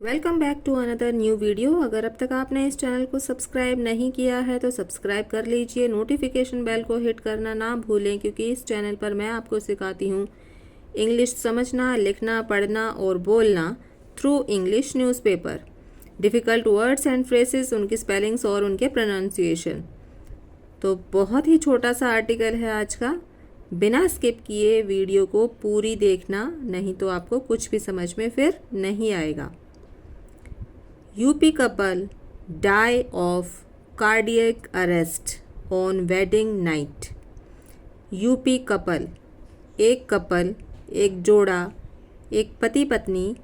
Welcome back to another new video. अगर अब तक आपने इस चैनल को सब्सक्राइब नहीं किया है तो सब्सक्राइब कर लीजिए। नोटिफिकेशन बेल को हिट करना ना भूलें क्योंकि इस चैनल पर मैं आपको सिखाती हूँ इंग्लिश समझना, लिखना, पढ़ना और बोलना through English newspaper. Difficult words and phrases, उनकी स्पेलिंग्स और उनके प्रोनाउंसिएशन। तो बहुत ही छोटा सा आर्टिकल है आज का। बिना स्किप किए वीडियो को पूरी देखना, नहीं तो आपको कुछ भी समझ में फिर नहीं आएगा। UP couple die of cardiac arrest on wedding night। UP couple, एक कपल, एक जोड़ा, एक पति पत्नी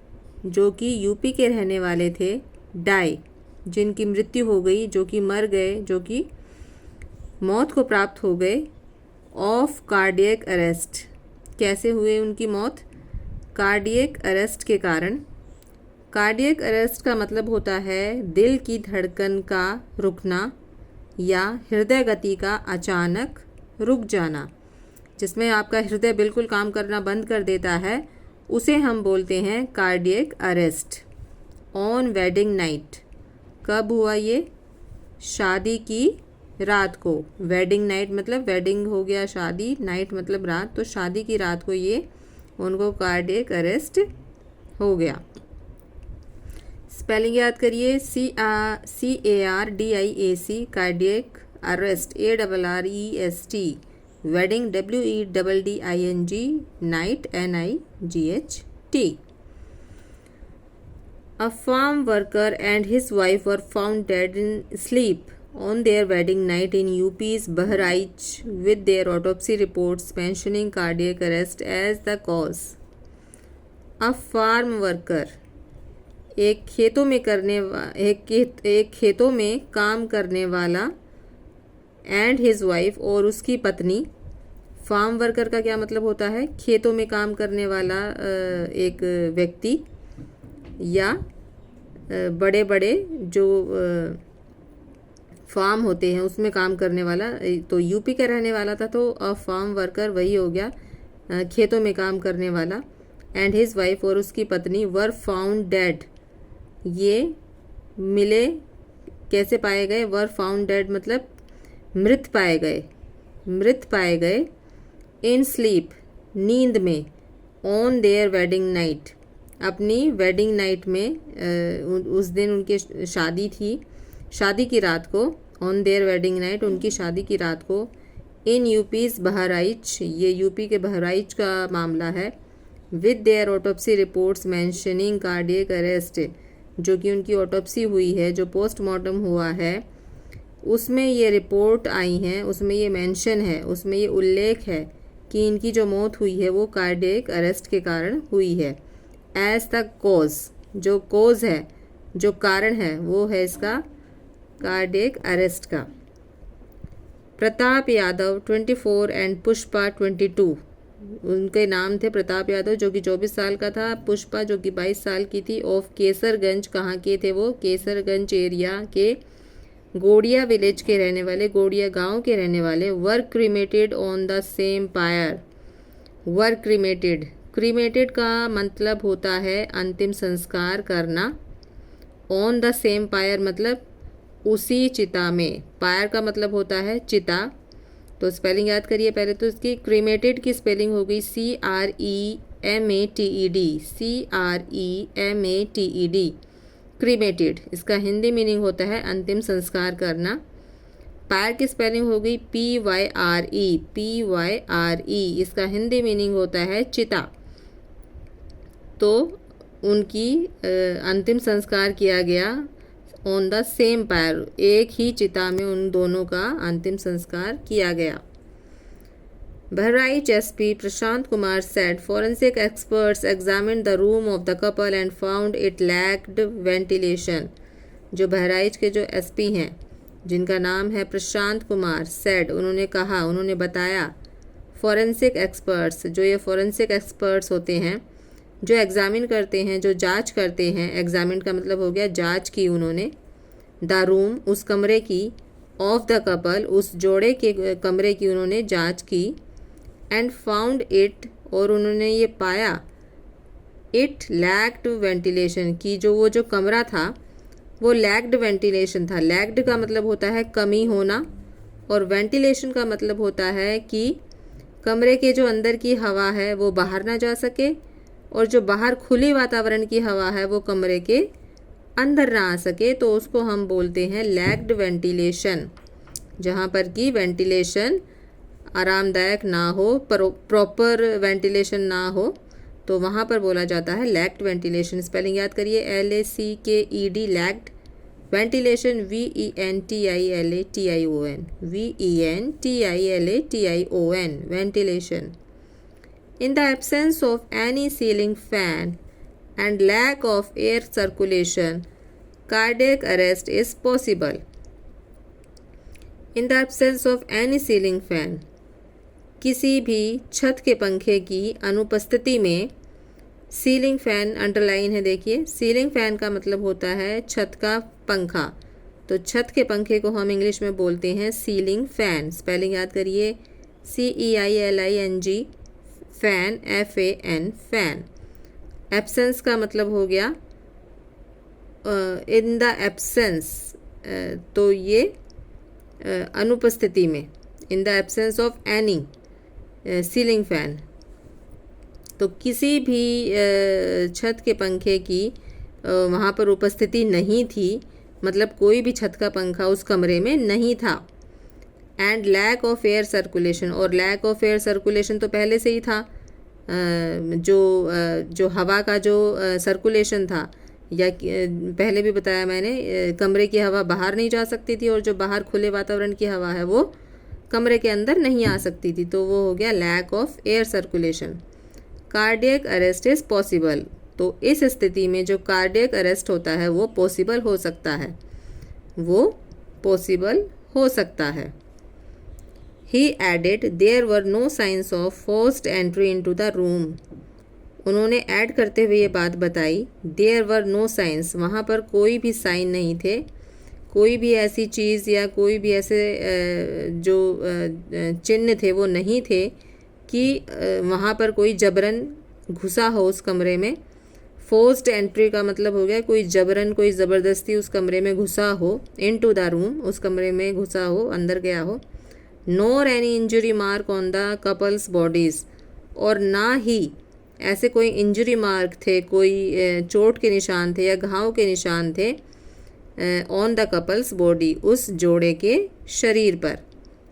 जो कि यूपी के रहने वाले थे, डाई जिनकी मृत्यु हो गई, जो कि मर गए, जो कि मौत को प्राप्त हो गए, ऑफ कार्डियक अरेस्ट। कैसे हुए उनकी मौत? कार्डियक अरेस्ट के कारण। कार्डियक अरेस्ट का मतलब होता है दिल की धड़कन का रुकना या हृदय गति का अचानक रुक जाना, जिसमें आपका हृदय बिल्कुल काम करना बंद कर देता है, उसे हम बोलते हैं cardiac arrest. On wedding night, कब हुआ ये? शादी की रात को। वेडिंग नाइट मतलब वेडिंग हो गया शादी, नाइट मतलब रात, तो शादी की रात को ये उनको कार्डियक अरेस्ट हो गया। स्पेलिंग याद करिए, CARDIAC, cardiac arrest, ARREST, wedding WEDDING, night NIGHT। A farm worker and his wife were found dead in sleep on their wedding night in UP's Bahraich with their autopsy reports mentioning cardiac arrest as the cause। A farm worker, एक खेतों में काम करने वाला, and his wife और उसकी पत्नी। Farm worker का क्या मतलब होता है? खेतों में काम करने वाला एक व्यक्ति या बड़े बड़े जो फार्म होते हैं उसमें काम करने वाला। तो यूपी का रहने वाला था, तो अ फार्म वर्कर वही हो गया, खेतों में काम करने वाला। एंड हिज वाइफ और उसकी पत्नी वर फाउंड डेड, ये मिले, कैसे पाए गए? वर फाउंड डेड मतलब मृत पाए गए, मृत पाए गए। इन स्लीप, नींद में। ऑन देयर वेडिंग नाइट, अपनी वेडिंग नाइट में, उस दिन उनकी शादी थी, शादी की रात को। ऑन देयर वेडिंग नाइट, उनकी शादी की रात को। इन यूपीज़ बहराइच, ये यूपी के बहराइच का मामला है। With their autopsy reports mentioning cardiac arrest, जो कि उनकी ऑटोप्सी हुई है, जो पोस्टमार्टम हुआ है, उसमें ये रिपोर्ट आई हैं, उसमें ये मेंशन है, उसमें ये उल्लेख है कि इनकी जो मौत हुई है वो कार्डियक अरेस्ट के कारण हुई है। एज द कॉज, जो कॉज है, जो कारण है, वो है इसका कार्डियक अरेस्ट का। प्रताप यादव 24 एंड पुष्पा 22, उनके नाम थे प्रताप यादव जो कि 24 साल का था, पुष्पा जो कि 22 साल की थी। ऑफ केसरगंज, कहाँ के थे वो? केसरगंज एरिया के गोड़िया विलेज के रहने वाले, गोड़िया गांव के रहने वाले। Were cremated on the same pyre. Were cremated, cremated का मतलब होता है अंतिम संस्कार करना। ऑन द सेम पायर मतलब उसी चिता में। पायर का मतलब होता है चिता। तो स्पेलिंग याद करिए पहले तो इसकी। क्रीमेटेड की स्पेलिंग हो गई CREMATED, क्रीमेटेड। इसका हिंदी मीनिंग होता है अंतिम संस्कार करना। पायर की स्पेलिंग हो गई PYRE, इसका हिंदी मीनिंग होता है चिता। तो उनकी अंतिम संस्कार किया गया ऑन द सेम पायर, एक ही चिता में उन दोनों का अंतिम संस्कार किया गया। Bahraich SP Prashant Kumar said forensic experts examined the room of the couple and found it lacked ventilation। जो बहराइच के जो SP हैं, जिनका नाम है प्रशांत कुमार, said, उन्होंने कहा, उन्होंने बताया। फॉरेंसिक एक्सपर्ट्स, जो ये फॉरेंसिक एक्सपर्ट्स होते हैं, जो एग्ज़ामिन करते हैं, जो जांच करते हैं। एग्ज़ामिन का मतलब हो गया जांच की उन्होंने। द रूम, उस कमरे की। ऑफ द कपल, उस जोड़े के कमरे की उन्होंने जांच की। एंड फाउंड इट, और उन्होंने ये पाया इट लैक्ड वेंटिलेशन, कि वो जो कमरा था वो लैक्ड वेंटिलेशन था। लैक्ड का मतलब होता है कमी होना, और वेंटिलेशन का मतलब होता है कि कमरे के जो अंदर की हवा है वो बाहर ना जा सके, और जो बाहर खुली वातावरण की हवा है वो कमरे के अंदर ना आ सके, तो उसको हम बोलते हैं लैक्ड वेंटिलेशन। जहाँ पर कि वेंटिलेशन आरामदायक ना हो, प्रॉपर वेंटिलेशन ना हो, तो वहाँ पर बोला जाता है लैक्ड वेंटिलेशन। स्पेलिंग याद करिए, LACKED lacked, ventilation VENTILATION, VENTILATION, ventilation. In the absence of any ceiling fan and lack of air circulation, cardiac arrest is possible. In the absence of any ceiling fan, किसी भी छत के पंखे की अनुपस्थिति में, सीलिंग फैन अंडरलाइन है देखिए, सीलिंग फैन का मतलब होता है छत का पंखा, तो छत के पंखे को हम इंग्लिश में बोलते हैं सीलिंग फैन। स्पेलिंग याद करिए, CEILING, fan, FAN, fan. Absence का मतलब हो गया इन द एब्सेंस, तो ये अनुपस्थिति में, in the absence of any ceiling fan. तो किसी भी छत के पंखे की वहाँ पर उपस्थिति नहीं थी, मतलब कोई भी छत का पंखा उस कमरे में नहीं था। And lack of air circulation, और लैक ऑफ एयर सर्कुलेशन तो पहले से ही था, जो हवा का जो सर्कुलेशन था, या पहले भी बताया मैंने, कमरे की हवा बाहर नहीं जा सकती थी, और जो बाहर खुले वातावरण की हवा है वो कमरे के अंदर नहीं आ सकती थी, तो वो हो गया lack of air circulation. Cardiac arrest is possible, तो इस स्थिति में जो कार्डियक अरेस्ट होता है वो पॉसिबल हो सकता है, वो पॉसिबल हो सकता है। He added, there were no signs of forced entry into the room. उन्होंने ऐड करते हुए ये बात बताई, there were no signs, वहाँ पर कोई भी साइन नहीं थे, कोई भी ऐसी चीज़ या कोई भी ऐसे जो चिन्ह थे वो नहीं थे कि वहाँ पर कोई जबरन घुसा हो उस कमरे में। फोर्स्ड एंट्री का मतलब हो गया कोई जबरन, कोई ज़बरदस्ती उस कमरे में घुसा हो, इनटू द रूम, उस कमरे में घुसा हो, अंदर गया हो। Nor any injury mark on the couple's bodies, और ना ही ऐसे कोई इंजरी मार्क थे, कोई चोट के निशान थे या घाव के निशान थे ऑन द कपल्स बॉडी, उस जोड़े के शरीर पर।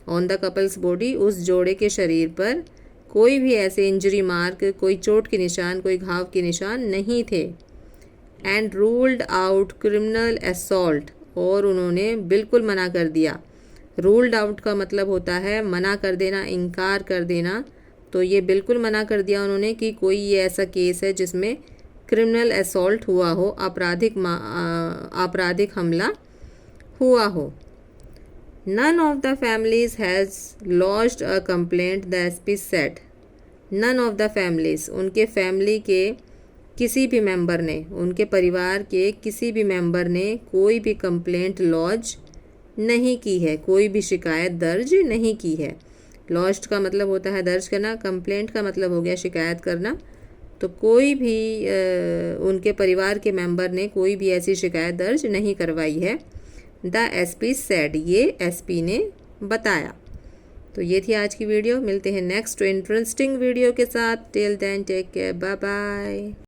ऑन द कपल्स बॉडी, उस जोड़े के शरीर पर कोई भी ऐसे इंजरी मार्क, कोई चोट के निशान, कोई घाव के निशान नहीं थे। And ruled out criminal assault, और उन्होंने बिल्कुल मना कर दिया। रूल्ड आउट का मतलब होता है मना कर देना, इनकार कर देना, तो ये बिल्कुल मना कर दिया उन्होंने कि कोई ये ऐसा केस है जिसमें क्रिमिनल असॉल्ट हुआ हो, आपराधिक हमला हुआ हो। None of the families has lodged a complaint, the SP said. None of the families, उनके फैमिली के किसी भी मेंबर ने, उनके परिवार के किसी भी मेंबर ने कोई भी कंप्लेंट लॉज नहीं की है, कोई भी शिकायत दर्ज नहीं की है। लॉज्ड का मतलब होता है दर्ज करना, कंप्लेंट का मतलब हो गया शिकायत करना, तो कोई भी उनके परिवार के मेंबर ने कोई भी ऐसी शिकायत दर्ज नहीं करवाई है। द SP said, ये SP ने बताया। तो ये थी आज की वीडियो, मिलते हैं नेक्स्ट इंटरेस्टिंग वीडियो के साथ। Till then take care, bye bye.